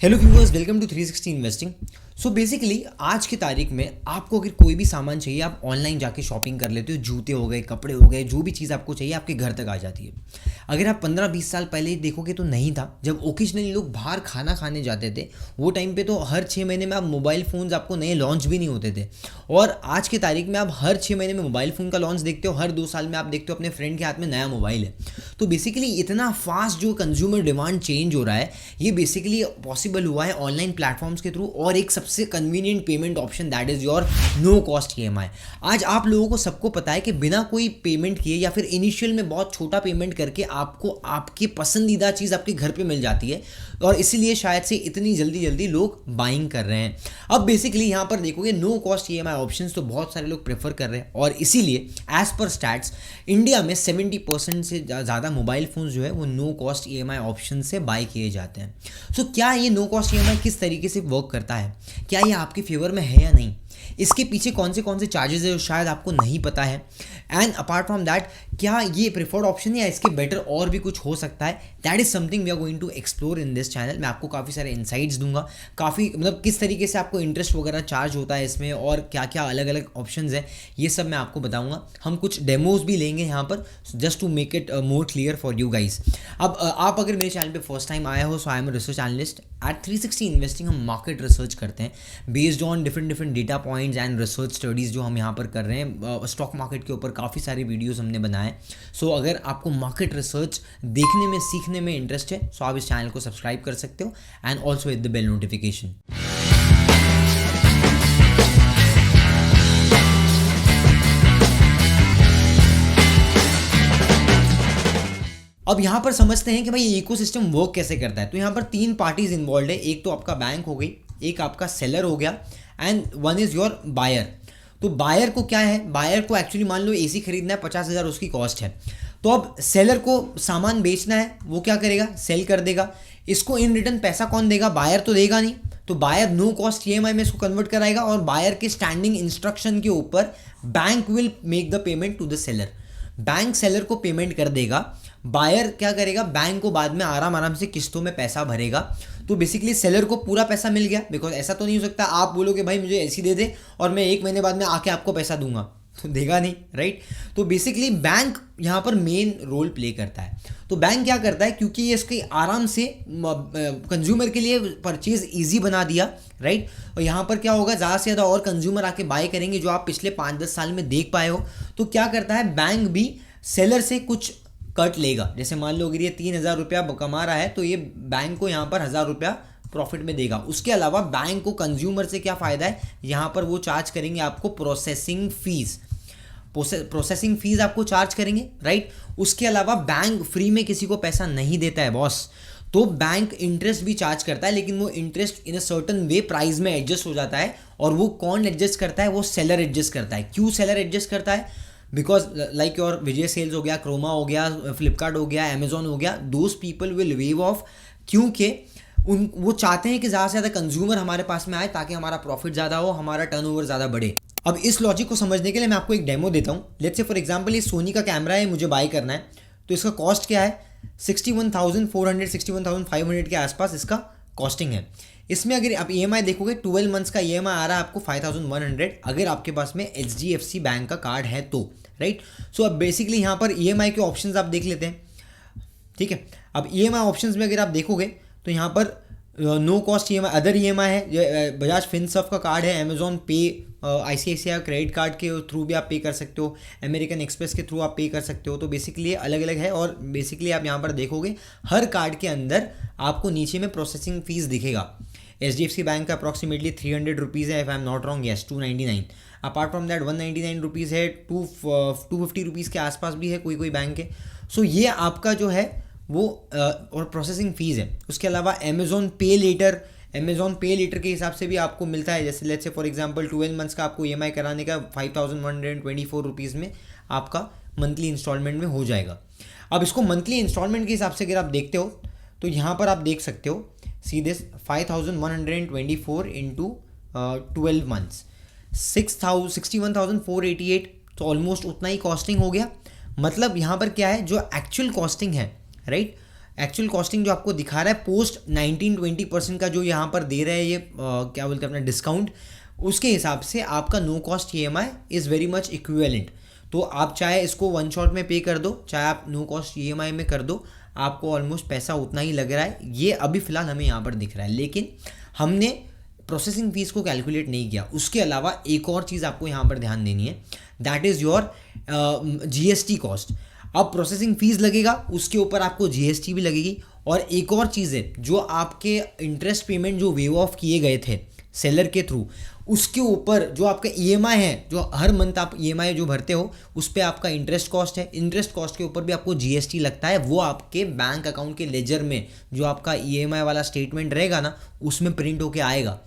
Hello viewers, welcome to 360 investing. So basically आज की तारीख में आपको अगर कोई भी सामान चाहिए, आप ऑनलाइन जाके शॉपिंग कर लेते हो। जूते हो गए, कपड़े हो गए, जो भी चीज़ आपको चाहिए आपके घर तक आ जाती है। अगर आप 15-20 साल पहले देखोगे तो नहीं था। जब ओकेजनली लोग बाहर खाना खाने जाते थे, वो टाइम पे तो हर 6 महीने में आप मोबाइल फ़ोन्स आपको नए लॉन्च भी नहीं होते थे। और आज की तारीख में आप हर 6 महीने में मोबाइल फ़ोन का लॉन्च देखते हो, हर 2 साल में आप देखते हो अपने फ्रेंड के हाथ में नया मोबाइल है। तो बेसिकली इतना फास्ट जो कंज्यूमर डिमांड चेंज हो रहा है, ये बेसिकली पॉसिबल हुआ है ऑनलाइन प्लेटफॉर्म्स के थ्रू और एक सबसे convenient payment option, that is your no cost EMI. आज आप लोगों को सबको पता है कि बिना कोई पेमेंट किए या फिर इनिशियल में बहुत छोटा पेमेंट करके आपको आपकी पसंदीदा चीज़ आपके घर पे मिल जाती है, और इसीलिए शायद से इतनी जल्दी जल्दी लोग बाइंग कर रहे हैं। अब बेसिकली यहाँ पर देखोगे नो कॉस्ट ईएमआई ऑप्शंस तो बहुत सारे लोग प्रेफर कर रहे हैं, और इसीलिए एज पर स्टैट्स इंडिया में 70% से ज़्यादा मोबाइल फ़ोन्स जो है वो नो कॉस्ट ईएमआई ऑप्शन से बाय किए जाते हैं। सो क्या ये नो कॉस्ट ईएमआई किस तरीके से वर्क करता है, क्या ये आपके फेवर में है या नहीं, इसके पीछे कौन से चार्जेस है जो शायद आपको नहीं पता है, एंड अपार्ट फ्रॉम दैट क्या ये प्रेफर्ड ऑप्शन है या इसके बेटर और भी कुछ हो सकता है, that is something we are going to explore in this channel. मैं आपको काफ़ी सारे इंसाइट्स दूंगा, काफ़ी मतलब किस तरीके से आपको इंटरेस्ट वगैरह चार्ज होता है इसमें, और क्या क्या अलग अलग ऑप्शंस हैं, ये सब मैं आपको बताऊंगा। हम कुछ डेमोज भी लेंगे यहाँ पर, just to make it more clear for you guys. अब आप अगर मेरे चैनल पे फर्स्ट टाइम आया हो, so I am research analyst at 360 investing. हम मार्केट रिसर्च करते हैं based on different data points and research studies जो हम यहाँ पर कर रहे हैं। स्टॉक मार्केट के ऊपर काफ़ी सारे वीडियोस हमने बनाए। सो अगर आपको मार्केट रिसर्च देखने में सीखने में इंटरेस्ट है, सो आप इस चैनल को सब्सक्राइब कर सकते हो and also hit the bell notification. अब यहाँ पर समझते हैं कि भाई ये इकोसिस्टम वर्क कैसे करता है। तो यहाँ पर 3 पार्टीज इन्वॉल्व है। एक तो आपका बैंक हो गई, एक आपका सेलर हो गया, and one is your buyer. तो बायर को क्या है, बायर को एक्चुअली मान लो एसी खरीदना है, 50,000 उसकी कॉस्ट है। तो अब सेलर को सामान बेचना है, वो क्या करेगा, सेल कर देगा। इसको इन रिटर्न पैसा कौन देगा, बायर तो देगा नहीं। तो बायर नो कॉस्ट ईएमआई में इसको कन्वर्ट कराएगा, और बायर के स्टैंडिंग इंस्ट्रक्शन के ऊपर bank will make the payment to the seller. Bank seller को पेमेंट कर देगा, बायर क्या करेगा, बैंक को बाद में आराम से किस्तों में पैसा भरेगा। तो बेसिकली सेलर को पूरा पैसा मिल गया, बिकॉज ऐसा तो नहीं हो सकता आप बोलोगे भाई मुझे ऐसी दे दे और मैं 1 महीने बाद में आके आपको पैसा दूंगा, तो देगा नहीं, राइट। तो बेसिकली बैंक यहाँ पर मेन रोल प्ले करता है। तो बैंक क्या करता है, क्योंकि ये इसके आराम से कंज्यूमर के लिए परचेज ईजी बना दिया, राइट। और यहाँ पर क्या होगा, ज़्यादा से ज़्यादा और कंज्यूमर आके बाय करेंगे, जो आप पिछले 5-10 साल में देख पाए हो। तो क्या करता है, बैंक भी सेलर से कुछ कट लेगा। जैसे मान लो अगर ये 3,000 रुपया कमा रहा है, तो ये बैंक को यहाँ पर 1,000 रुपया प्रॉफिट में देगा। उसके अलावा बैंक को कंज्यूमर से क्या फ़ायदा है, यहाँ पर वो चार्ज करेंगे आपको प्रोसेसिंग फीस। प्रोसेसिंग फीस आपको चार्ज करेंगे, राइट। उसके अलावा बैंक फ्री में किसी को पैसा नहीं देता है बॉस, तो बैंक इंटरेस्ट भी चार्ज करता है, लेकिन वो interest in a certain way price में एडजस्ट हो जाता है। और वो कौन एडजस्ट करता है, वो सेलर एडजस्ट करता है। क्यों सेलर एडजस्ट करता है, because like your Vijay Sales हो गया, क्रोमा हो गया, फ्लिपकार्ट हो गया, अमेजोन हो गया, those people will wave of, क्योंकि वो चाहते हैं कि ज़्यादा से ज़्यादा कंज्यूमर हमारे पास में आए, ताकि हमारा प्रॉफिट ज़्यादा हो, हमारा टर्नओवर ज़्यादा बढ़े। अब इस लॉजिक को समझने के लिए मैं आपको एक डेमो देता हूँ। लेट्स से फॉर एग्जांपल ये सोनी का कैमरा है, मुझे बाय करना है। तो इसका कॉस्ट क्या है, 61,400 61,500 के आसपास इसका कॉस्टिंग है। इसमें अगर आप ईएमआई देखोगे, 12 मंथ्स का ईएमआई आ रहा है आपको 5,100, अगर आपके पास में एचडीएफसी बैंक का कार्ड है तो, राइट। सो अब बेसिकली यहाँ पर ईएमआई के ऑप्शंस आप देख लेते हैं, ठीक है। अब ईएमआई ऑप्शंस में अगर आप देखोगे तो यहाँ पर no cost EMI, other EMI है, बजाज फिनसर्व का कार्ड है, Amazon Pay, ICICI credit card के थ्रू भी आप पे कर सकते हो, अमेरिकन एक्सप्रेस के थ्रू आप पे कर सकते हो। तो बेसिकली अलग अलग है, और बेसिकली आप यहाँ पर देखोगे हर कार्ड के अंदर आपको नीचे में प्रोसेसिंग फीस दिखेगा। एचडीएफसी बैंक का अप्रॉक्सीमेटली 300 रुपीज़ है, if I am not wrong, yes 299। Apart from that 199 rupees है, 250 रुपीज़ के आसपास भी है कोई बैंक के। सो ये आपका जो है वो और प्रोसेसिंग फ़ीस है। उसके अलावा अमेजोन पे लेटर के हिसाब से भी आपको मिलता है। जैसे let's say for example 12 months का आपको ईएमआई कराने का 5,124 रुपीज़ में आपका मंथली इंस्टॉलमेंट में हो जाएगा। अब इसको मंथली इंस्टॉलमेंट के हिसाब से अगर आप देखते हो, तो यहाँ पर आप देख सकते हो सीधे 5,124 इंटू 12 मंथ्स 61,488, तो ऑलमोस्ट उतना ही कॉस्टिंग हो गया। मतलब यहाँ पर क्या है, जो एक्चुअल कॉस्टिंग है, राइट, एक्चुअल कॉस्टिंग जो आपको दिखा रहा है पोस्ट 19-20% का जो यहाँ पर दे रहा है ये क्या बोलते हैं अपना डिस्काउंट, उसके हिसाब से आपका no cost EMI is very much equivalent. तो आप चाहे इसको वन शॉट में पे कर दो, चाहे आप नो कॉस्ट EMI में कर दो, आपको ऑलमोस्ट पैसा उतना ही लग रहा है। ये अभी फ़िलहाल हमें यहाँ पर दिख रहा है, लेकिन हमने प्रोसेसिंग फ़ीस को कैलकुलेट नहीं किया। उसके अलावा एक और चीज़ आपको यहाँ पर ध्यान देनी है, that is your GST cost. अब प्रोसेसिंग फ़ीस लगेगा, उसके ऊपर आपको GST भी लगेगी। और एक और चीज़ है, जो आपके इंटरेस्ट पेमेंट जो वेव ऑफ किए गए थे सेलर के थ्रू, उसके ऊपर जो आपका EMI है, जो हर मंथ आप EMI जो भरते हो, उस पर आपका इंटरेस्ट कॉस्ट है। इंटरेस्ट कॉस्ट के ऊपर भी आपको GST लगता है। वो आपके बैंक अकाउंट के लेजर में जो आपका EMI वाला स्टेटमेंट रहेगा ना, उसमें प्रिंट होके आएगा।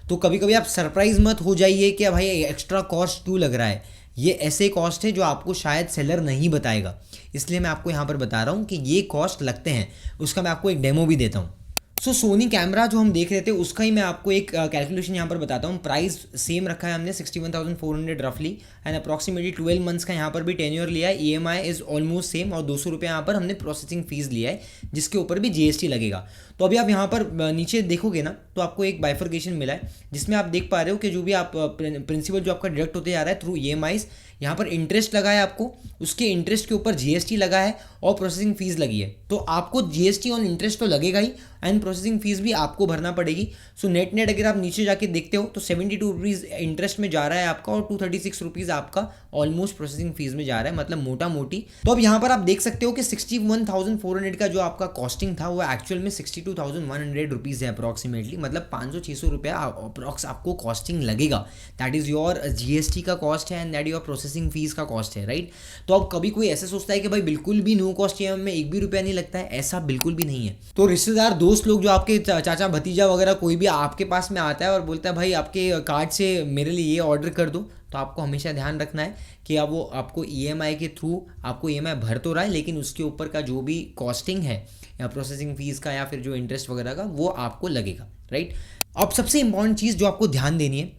तो कभी कभी आप सरप्राइज मत हो जाइए कि भाई एक्स्ट्रा कॉस्ट क्यों लग रहा है। ये ऐसे कॉस्ट है जो आपको शायद सेलर नहीं बताएगा, इसलिए मैं आपको यहाँ पर बता रहा हूँ कि ये कॉस्ट लगते हैं। उसका मैं आपको एक डेमो भी देता हूँ। सो सोनी कैमरा जो हम देख रहे थे उसका ही मैं आपको एक कैलकुलेशन यहाँ पर बताता हूँ। प्राइस सेम रखा है हमने 61,400 रफली एंड अप्रॉक्सीमेटली 12 मंथ्स का यहाँ पर भी टेन्योर लिया है। EMI इज़ ऑलमोस्ट सेम और 200 रुपये यहाँ पर हमने प्रोसेसिंग फ़ीस लिया है, जिसके ऊपर भी GST लगेगा। तो अभी आप यहाँ पर नीचे देखोगे ना, तो आपको एक बाइफर्केशन मिला है, जिसमें आप देख पा रहे हो कि जो भी आप प्रिंसिपल जो आपका डिडक्ट होते जा रहा है थ्रू EMIs, यहाँ पर इंटरेस्ट लगा है आपको, उसके इंटरेस्ट के ऊपर GST लगा है और प्रोसेसिंग फ़ीस लगी है। तो आपको GST और इंटरेस्ट तो लगेगा ही एंड प्रोसेसिंग फ़ीस भी आपको भरना पड़ेगी। सो नेट अगर आप नीचे जाके देखते हो तो 72 रुपीज़ इंटरेस्ट में जा रहा है आपका और 236 रुपीज़ आपका ऑलमोस्ट प्रोसेसिंग फ़ीस में जा रहा है, मतलब मोटा मोटी। तो अब यहाँ पर आप देख सकते हो कि 61,400 का जो आपका कॉस्टिंग था वो एक्चुअल में 62,100 रुपीज़ है अप्रॉक्सीमेटली, मतलब 500-600 रुपया अप्रॉक्स आपको कॉस्टिंग लगेगा। दैट इज़ योर GST का कॉस्ट है and that your processing fees का कॉस्ट है, राइट। तो अब कभी कोई ऐसा सोचता है कि भाई बिल्कुल भी नो कॉस्ट EMI में एक भी रुपया नहीं लगता है, ऐसा बिल्कुल भी नहीं है। तो रिश्तेदार, दोस्त लोग, जो आपके चाचा भतीजा वगैरह कोई भी आपके पास में आता है और बोलता है भाई आपके कार्ड से मेरे लिए ये ऑर्डर कर दो, तो आपको हमेशा ध्यान रखना है कि अब वो आपको EMI के थ्रू आपको EMI भर तो रहा है, लेकिन उसके ऊपर का जो भी कॉस्टिंग है या प्रोसेसिंग फीस का या फिर जो इंटरेस्ट वगैरह का, वो आपको लगेगा, राइट। अब सबसे इंपॉर्टेंट चीज़ जो आपको ध्यान देनी है,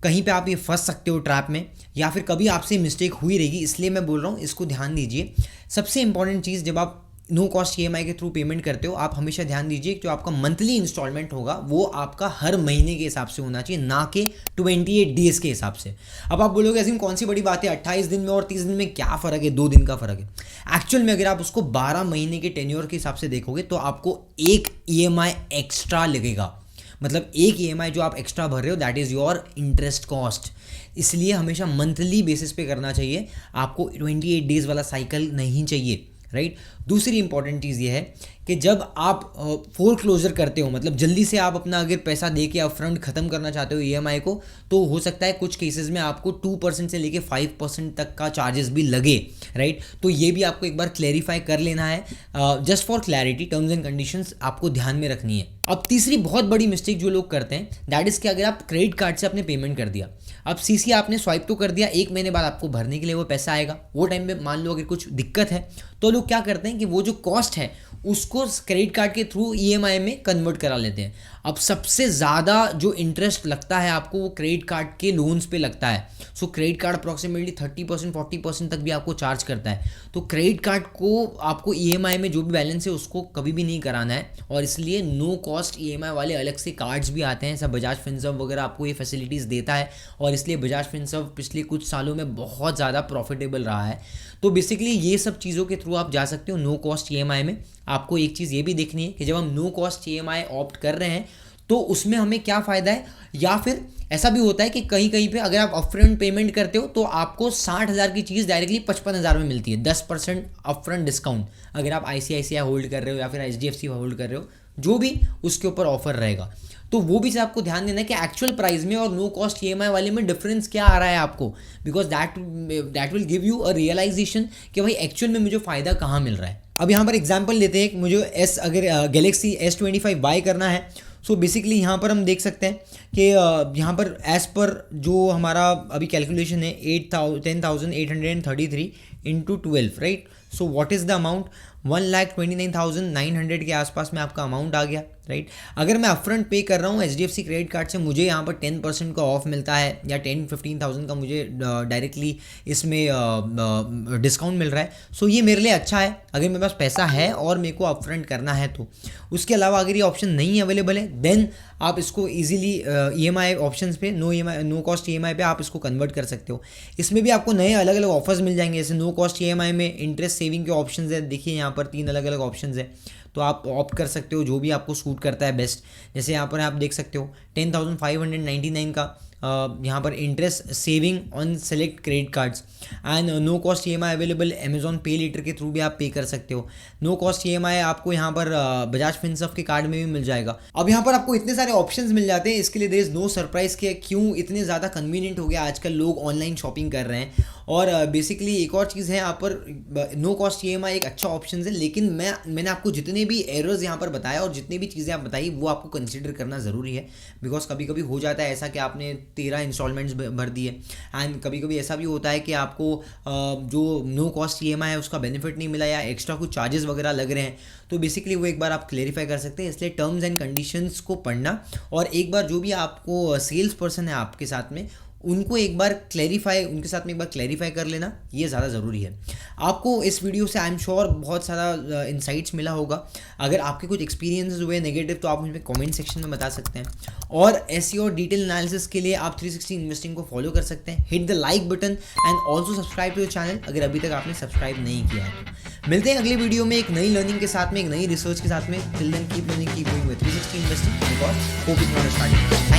कहीं पे आप ये फंस सकते हो ट्रैप में, या फिर कभी आपसे मिस्टेक हुई रहेगी, इसलिए मैं बोल रहा हूँ इसको ध्यान दीजिए। सबसे इंपॉर्टेंट चीज़, जब आप नो कॉस्ट EMI के थ्रू पेमेंट करते हो, आप हमेशा ध्यान दीजिए कि जो आपका मंथली इंस्टॉलमेंट होगा वो आपका हर महीने के हिसाब से होना चाहिए, ना कि 28 डेज़ के हिसाब से। अब आप बोलोगे ऐसी कौन सी बड़ी बात है, 28 दिन में और 30 दिन में क्या फ़र्क है, 2 दिन का फ़र्क है। एक्चुअल में अगर आप उसको 12 महीने के टेन्योर के हिसाब से देखोगे तो आपको एक EMI एक्स्ट्रा लगेगा, मतलब एक EMI जो आप एक्स्ट्रा भर रहे हो that is your interest cost. इसलिए हमेशा मंथली बेसिस पे करना चाहिए, आपको 28 डेज़ वाला साइकिल नहीं चाहिए, राइट। दूसरी इंपॉर्टेंट चीज़ ये है कि जब आप फोरक्लोजर करते हो, मतलब जल्दी से आप अपना अगर पैसा दे के अपफ्रंट ख़त्म करना चाहते हो EMI को, तो हो सकता है कुछ केसेस में आपको 2% से लेके 5% तक का चार्जेस भी लगे, राइट। तो ये भी आपको एक बार क्लैरिफाई कर लेना है, just for clarity, terms and conditions आपको ध्यान में रखनी है। अब तीसरी बहुत बड़ी मिस्टेक जो लोग करते हैं, दैट इज़ कि अगर आप क्रेडिट कार्ड से आपने पेमेंट कर दिया, अब CC आपने स्वाइप तो कर दिया, 1 महीने बाद आपको भरने के लिए वो पैसा आएगा, वो टाइम पे मान लो अगर कुछ दिक्कत है, तो लोग क्या करते हैं कि वो जो कॉस्ट है उसको क्रेडिट कार्ड के थ्रू EMI में कन्वर्ट करा लेते हैं। अब सबसे ज़्यादा जो इंटरेस्ट लगता है आपको वो क्रेडिट कार्ड के लोन्स पे लगता है। सो क्रेडिट कार्ड अप्रॉक्सीमेटली 30% 40% तक भी आपको चार्ज करता है। तो क्रेडिट कार्ड को आपको EMI में जो भी बैलेंस है उसको कभी भी नहीं कराना है, और इसलिए नो कॉस्ट EMI वाले अलग से कार्ड्स भी आते हैं। सब बजाज फिनसर्व वगैरह आपको ये फैसिलिटीज़ देता है, और इसलिए बजाज फिनसर्व पिछले कुछ सालों में बहुत ज़्यादा प्रॉफिटेबल रहा है। तो बेसिकली ये सब चीज़ों के थ्रू आप जा सकते हो नो कॉस्ट EMI में। आपको एक चीज़ ये भी देखनी है कि जब हम नो कॉस्ट EMI ऑप्ट कर रहे हैं तो उसमें हमें क्या फ़ायदा है, या फिर ऐसा भी होता है कि कहीं कहीं पे अगर आप अपफ्रंट पेमेंट करते हो तो आपको 60,000 की चीज़ डायरेक्टली 55,000 में मिलती है, 10% अपफ्रंट डिस्काउंट। अगर आप ICICI होल्ड कर रहे हो या फिर HDFC होल्ड कर रहे हो, जो भी उसके ऊपर ऑफर रहेगा, तो वो भी से आपको ध्यान देना है कि एक्चुअल प्राइस में और नो कॉस्ट EMI वाले में डिफरेंस क्या आ रहा है आपको, because that will give you a realization कि भाई एक्चुअल में मुझे फ़ायदा कहाँ मिल रहा है। अब यहाँ पर एग्जांपल लेते हैं कि मुझे अगर गैलेक्सी S25 बाय करना है, सो बेसिकली यहाँ पर हम देख सकते हैं कि यहाँ पर एज़ पर जो हमारा अभी कैलकुलेशन है 10,833 into 12, right. So what is the amount, 1,29,900 के आसपास में आपका अमाउंट आ गया, राइट। अगर मैं अपफ्रंट पे कर रहा हूँ HDFC क्रेडिट कार्ड से, मुझे यहाँ पर 10% का ऑफ मिलता है या 10-15,000 का मुझे डायरेक्टली इसमें डिस्काउंट मिल रहा है। सो ये मेरे लिए अच्छा है अगर मेरे पास पैसा है और मेरे को अपफ्रंट करना है तो। उसके अलावा अगर ये ऑप्शन नहीं अवेलेबल है देन आप इसको ईजिली EMI ऑप्शंस पे, नो कॉस्ट EMI पे आप इसको कन्वर्ट कर सकते हो। इसमें भी आपको नए अलग अलग ऑफर्स मिल जाएंगे, जैसे नो कॉस्ट EMI में इंटरेस्ट सेविंग के ऑप्शंस है। देखिए यहाँ पर 3 अलग अलग ऑप्शंस है, तो आप ऑप्ट कर सकते हो जो भी आपको सूट करता है बेस्ट। जैसे यहाँ पर आप देख सकते हो 10,599 का यहाँ पर interest saving on select credit cards and no cost EMI available Amazon Pay Later के थ्रू भी आप पे कर सकते हो। नो कॉस्ट EMI आपको यहाँ पर बजाज फिनसर्व के कार्ड में भी मिल जाएगा। अब यहाँ पर आपको इतने सारे ऑप्शंस मिल जाते हैं, इसके लिए देयर इज नो सरप्राइज कि क्यों इतने ज़्यादा कन्वीनियंट हो गया आजकल लोग ऑनलाइन शॉपिंग कर रहे हैं। और बेसिकली एक और चीज़ है यहाँ पर नो कॉस्ट EMI एक अच्छा ऑप्शन है, लेकिन मैंने आपको जितने भी एरर्स यहाँ पर बताया और जितनी भी चीज़ें आप बताई वो आपको कंसिडर करना ज़रूरी है। बिकॉज कभी कभी हो जाता है ऐसा कि आपने 13 इंस्टॉलमेंट्स भर दिए एंड कभी कभी ऐसा भी होता है कि आपको जो नो कॉस्ट EMI है उसका बेनिफिट नहीं मिला या एक्स्ट्रा कुछ चार्जेस वगैरह लग रहे हैं। तो बेसिकली वो एक बार आप क्लेरिफाई कर सकते हैं, इसलिए टर्म्स एंड कंडीशंस को पढ़ना और एक बार जो भी आपको सेल्स पर्सन है आपके साथ में उनको एक बार उनके साथ में एक बार क्लैरिफाई कर लेना, ये ज़्यादा ज़रूरी है। आपको इस वीडियो से आई एम श्योर बहुत सारा इंसाइट्स मिला होगा। अगर आपके कुछ एक्सपीरियंसेस हुए नेगेटिव तो आप मुझे कमेंट सेक्शन में बता सकते हैं। और ऐसी और डिटेल एनालिसिस के लिए आप 360 इन्वेस्टिंग को फॉलो कर सकते हैं। Hit the like button and also subscribe to the channel अगर अभी तक आपने सब्सक्राइब नहीं किया है तो। मिलते हैं अगले वीडियो में एक नई लर्निंग के साथ में, एक नई रिसर्च के साथ में। Till then keep learning, keep going with 360 investing because hope is not a starting.